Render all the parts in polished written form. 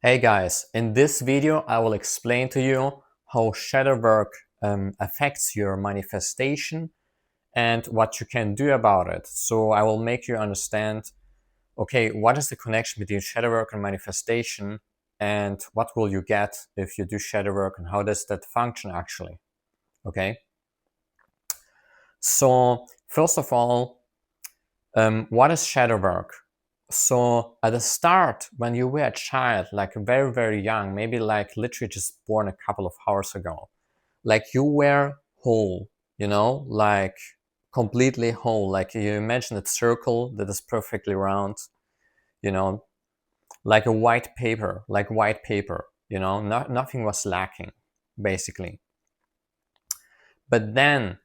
Hey guys, in this video I will explain to you how shadow work affects your manifestation and what you can do about it. So I will make you understand, okay, what is the connection between shadow work and manifestation, and what will you get if you do shadow work, and how does that function actually, okay? So first of all, what is shadow work? So at the start, when you were a child, like very, very young, maybe like literally just born a couple of hours ago, like you were whole, like completely whole. Like you imagine a circle that is perfectly round, you know, like a white paper, nothing was lacking, basically. But then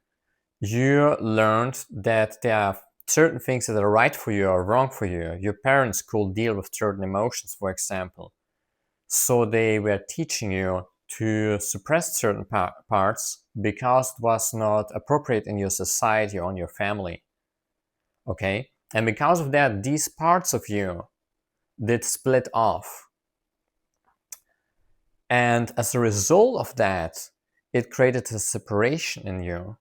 you learned that there are certain things that are right for you or wrong for you. Your parents could deal with certain emotions, for example. So they were teaching you to suppress certain parts because it was not appropriate in your society or in your family. Okay? And because of that, these parts of you did split off. And as a result of that, it created a separation in you.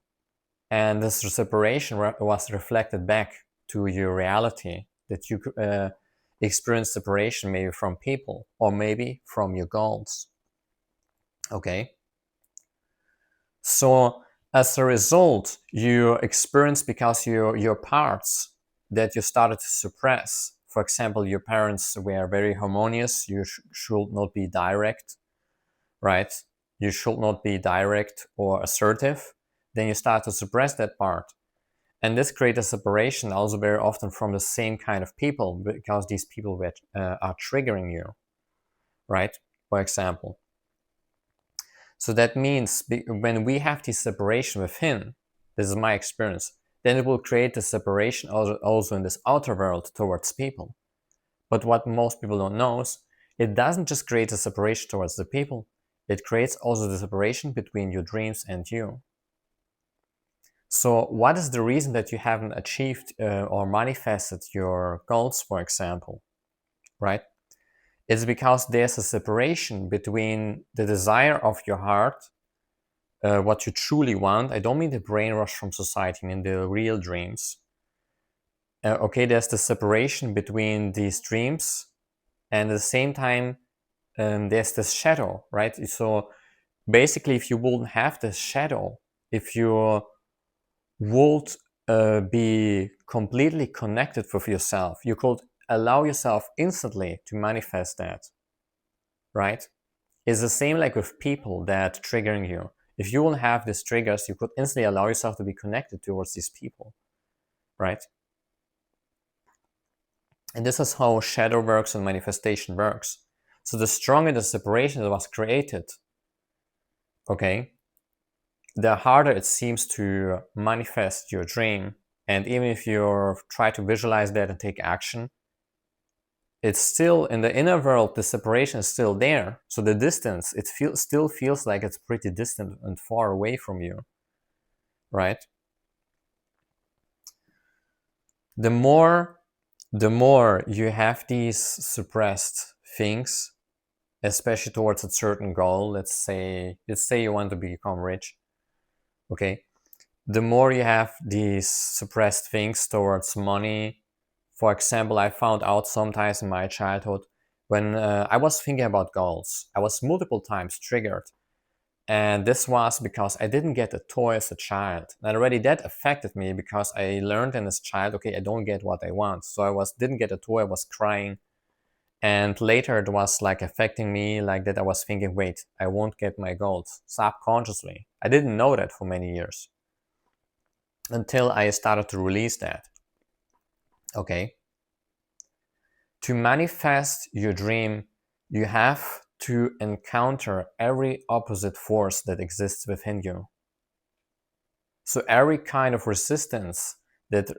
And this separation was reflected back to your reality, that you experience separation maybe from people or maybe from your goals. Okay, so as a result, you experience, because your parts that you started to suppress, for example, your parents were very harmonious, you should not be direct, right? You should not be direct or assertive. Then you start to suppress that part. And this creates a separation also very often from the same kind of people, because these people are triggering you, right? For example. So that means when we have this separation within, this is my experience, then it will create the separation also in this outer world towards people. But what most people don't know is it doesn't just create a separation towards the people, it creates also the separation between your dreams and you. So what is the reason that you haven't achieved or manifested your goals, for example, right? It's because there's a separation between the desire of your heart, what you truly want. I don't mean the brainwash from society, I mean the real dreams. Okay, there's the separation between these dreams, and at the same time, there's this shadow, right? So basically, if you wouldn't have this shadow, if you would be completely connected with yourself, you could allow yourself instantly to manifest that, right? It's the same like with people that triggering you. If you will have these triggers, you could instantly allow yourself to be connected towards these people, right? And this is how shadow works and manifestation works. So the stronger the separation that was created, okay, the harder it seems to manifest your dream. And even if you try to visualize that and take action, it's still in the inner world, the separation is still there. So the distance, still feels like it's pretty distant and far away from you, right? The more you have these suppressed things, especially towards a certain goal, let's say you want to become rich, okay? The more you have these suppressed things towards money. For example, I found out sometimes in my childhood when I was thinking about goals, I was multiple times triggered. And this was because I didn't get a toy as a child. And already that affected me because I learned in as a child, okay, I don't get what I want. So didn't get a toy, I was crying. And later it was like affecting me like that. I was thinking, wait, I won't get my goals subconsciously. I didn't know that for many years until I started to release that. Okay. To manifest your dream, you have to encounter every opposite force that exists within you. So every kind of resistance that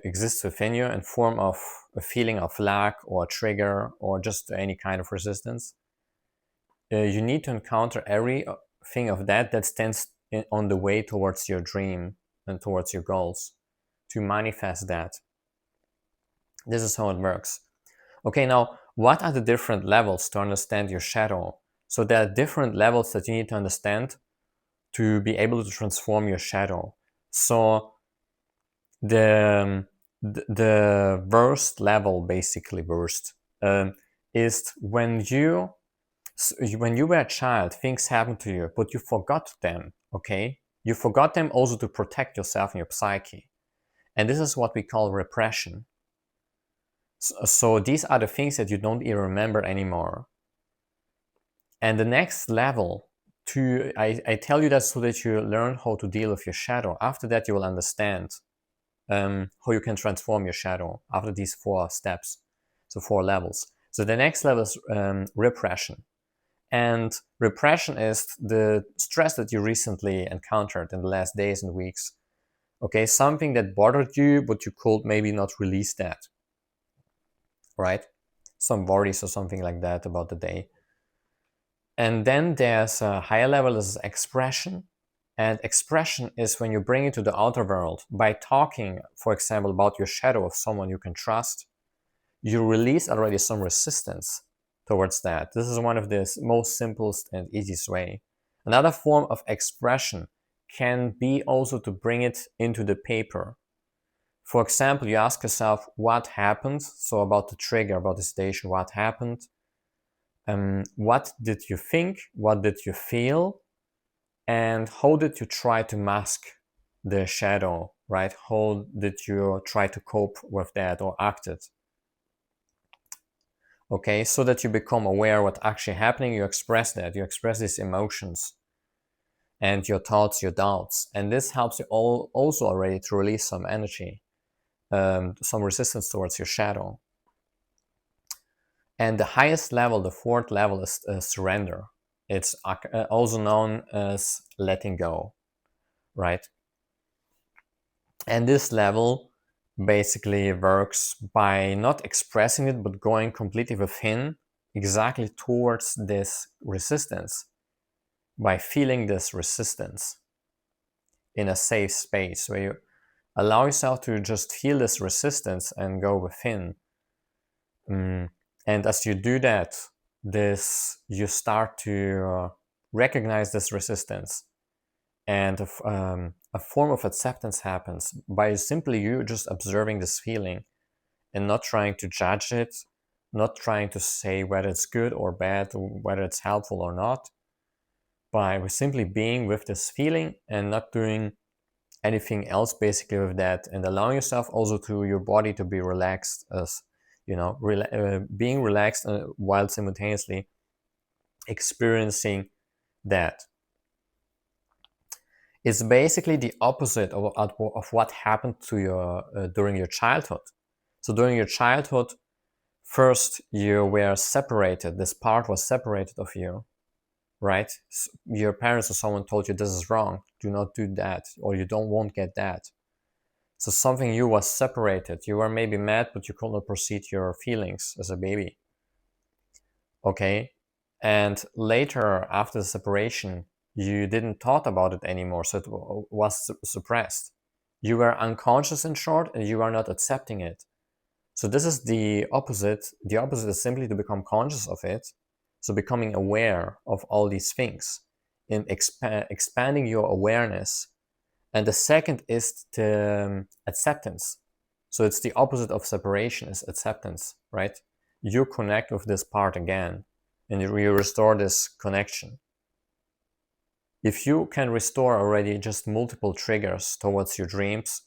exists within you in form of a feeling of lack or a trigger or just any kind of resistance, you need to encounter everything of that stands on the way towards your dream and towards your goals to manifest that. This is how it works. Okay, now What are the different levels to understand your shadow? So there are different levels that you need to understand to be able to transform your shadow. So the worst level, basically worst, is when you were a child, things happened to you, but you forgot them, okay? You forgot them also to protect yourself and your psyche. And this is what we call repression. So these are the things that you don't even remember anymore. And the next level, I tell you that so that you learn how to deal with your shadow. After that, you will understand how you can transform your shadow after these 4 steps, so 4 levels. So the next level is repression. And repression is the stress that you recently encountered in the last days and weeks. Okay, something that bothered you, but you could maybe not release that, right? Some worries or something like that about the day. And then there's a higher level is expression. And expression is when you bring it to the outer world by talking, for example, about your shadow of someone you can trust. You release already some resistance towards that. This is one of the most simplest and easiest way. Another form of expression can be also to bring it into the paper. For example, you ask yourself what happened, so about the trigger, about the situation, what happened, what did you think, what did you feel, and how did you try to mask the shadow, right? How did you try to cope with that or act it? Okay, so that you become aware what's actually happening, you express that, you express these emotions and your thoughts, your doubts. And this helps you also already to release some energy, some resistance towards your shadow. And the highest level, the 4th level, is surrender. It's also known as letting go, right? And this level basically works by not expressing it, but going completely within, exactly towards this resistance, by feeling this resistance in a safe space where you allow yourself to just feel this resistance and go within. And as you do that, you start to recognize this resistance, and a form of acceptance happens by simply you just observing this feeling and not trying to judge it, not trying to say whether it's good or bad, or whether it's helpful or not, by simply being with this feeling and not doing anything else basically with that, and allowing yourself also to your body to be relaxed, as being relaxed while simultaneously experiencing that. It's basically the opposite of what happened to your during your childhood. So during your childhood, first you were separated. This part was separated of you, right? Your parents or someone told you this is wrong. Do not do that, or you won't get that. So something you was separated. You were maybe mad, but you could not proceed your feelings as a baby. Okay, and later after the separation, you didn't thought about it anymore, so it was suppressed. You were unconscious, in short, and you are not accepting it. So this is the opposite. The opposite is simply to become conscious of it. So becoming aware of all these things and expanding your awareness. And the second is the acceptance. So it's the opposite of separation, is acceptance, right? You connect with this part again, and you restore this connection. If you can restore already just multiple triggers towards your dreams,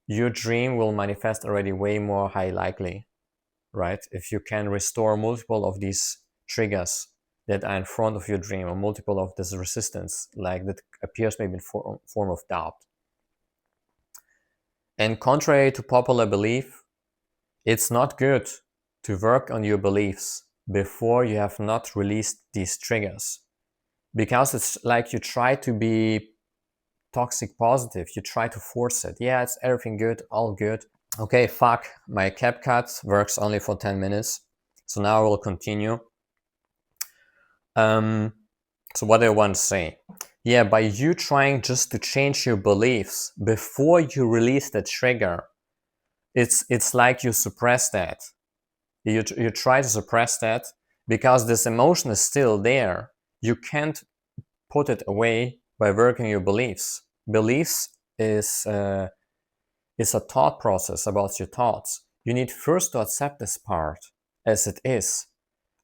your dream will manifest already way more high likely, right? If you can restore multiple of these triggers that are in front of your dream, or multiple of this resistance, like that appears maybe in form of doubt. And contrary to popular belief, it's not good to work on your beliefs before you have not released these triggers, because it's like you try to be toxic positive, you try to force it. Yeah, it's everything good, all good. Okay, fuck, my CapCut works only for 10 minutes. So now I will continue. So what do I want to say? Yeah, by you trying just to change your beliefs before you release the trigger, it's like you suppress that. You try to suppress that because this emotion is still there. You can't put it away by working your beliefs. Beliefs is a thought process about your thoughts. You need first to accept this part as it is,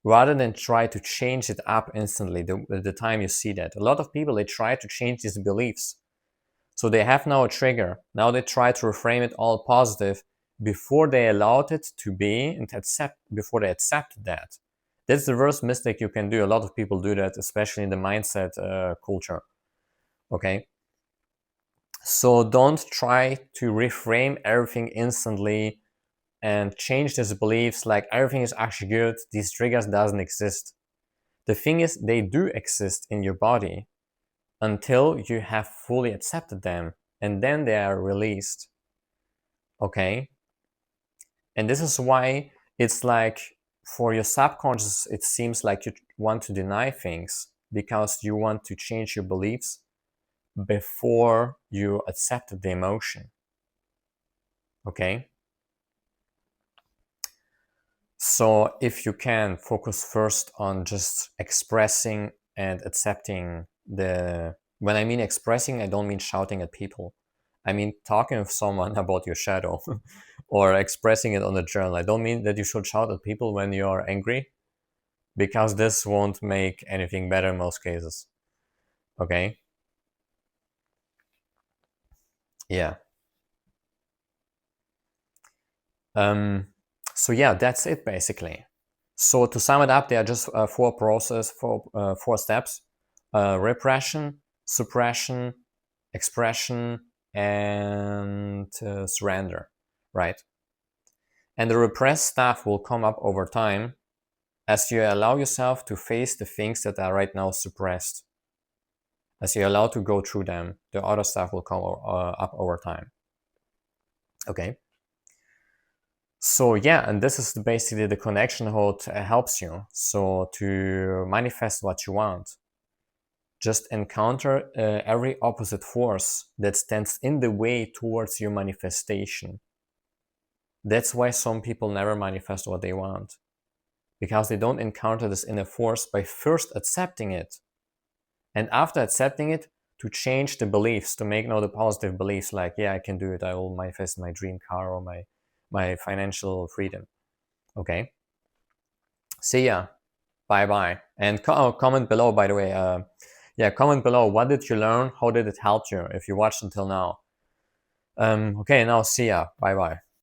rather than try to change it up instantly the time you see that. A lot of people, they try to change these beliefs. So they have now a trigger. Now they try to reframe it all positive before they allowed it to be and before they accept that. That's the worst mistake you can do. A lot of people do that, especially in the mindset culture. Okay? So don't try to reframe everything instantly and change these beliefs like everything is actually good. These triggers doesn't exist. The thing is, they do exist in your body until you have fully accepted them, and then they are released. Okay? And this is why it's like for your subconscious, it seems like you want to deny things because you want to change your beliefs before you accept the emotion. Okay? So if you can focus first on just expressing and accepting when I mean expressing, I don't mean shouting at people. I mean talking with someone about your shadow or expressing it on a journal. I don't mean that you should shout at people when you're angry, because this won't make anything better in most cases. Okay? Yeah. So yeah, that's it basically. So to sum it up, there are just four steps: repression, suppression, expression, and surrender, right? And the repressed stuff will come up over time as you allow yourself to face the things that are right now suppressed. As you allow to go through them, the other stuff will come up over time. Okay. So yeah, and this is basically the connection how it helps you. So to manifest what you want, just encounter every opposite force that stands in the way towards your manifestation. That's why some people never manifest what they want, because they don't encounter this inner force by first accepting it. And after accepting it, to change the beliefs, to make now the positive beliefs like, yeah, I can do it. I will manifest my dream car or my financial freedom. Okay. See ya. Bye bye. And comment below, by the way. Yeah, comment below. What did you learn? How did it help you if you watched until now? Okay, now see ya. Bye bye.